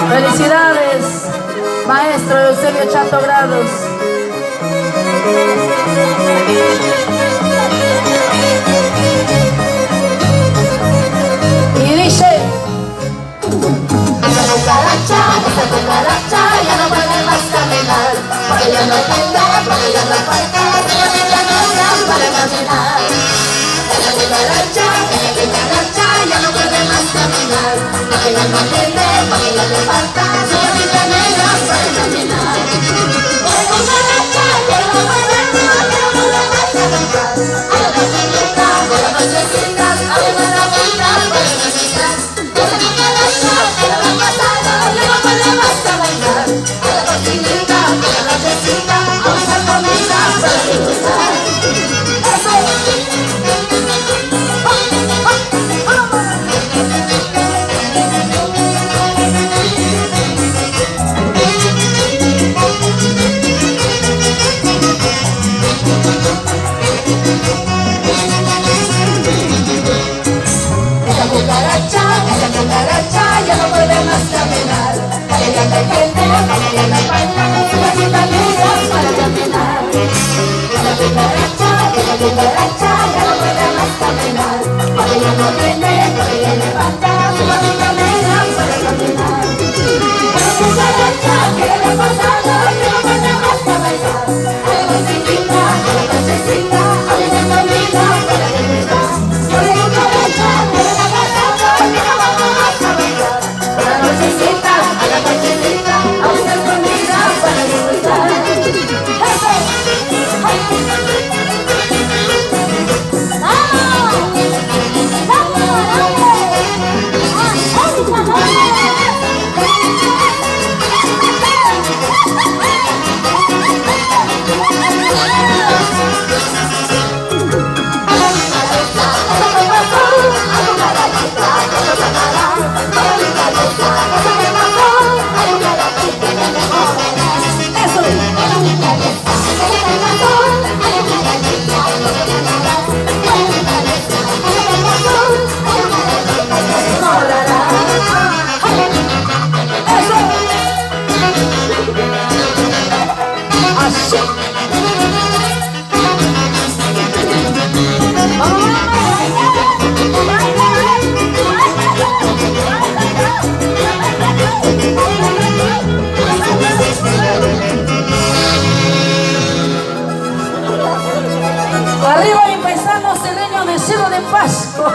Felicidades, maestro Eusebio Chato Grados. Y dice: esa cucaracha ya no puede más caminar, porque ya no tengo, porque ya no falta, ya no dan para caminar. Esa cucaracha ya no puede más caminar, porque ya no tiene, porque ya le falta, su bolita negra para caminar. Esa cucaracha ya no puede más caminar, a la nochecita, a la nochecita, a la vuelta para caminar. Esa cucaracha ya no pasado, ya no puede más caminar, a la cocinita, a la nochecita, a buscar comida para disfrutar. Esa cucaracha ya no puede más caminar, porque ya no tiene, porque ya no falta, su bolita negra para caminar. Esa cucaracha ya no puede más caminar, porque ya no tiene, porque ya le falta, su bolita negra para caminar. Esa cucaracha que le ha pasado, que no puede más caminar, a la cocinita, a la nochecita, a buscar comida para disfrutar. Esa cucaracha que le ha pasado, que no puede más caminar, a la nochecita, a buscar comida para disfrutar. Arriba y empezamos el reino de Cielo de Pascua.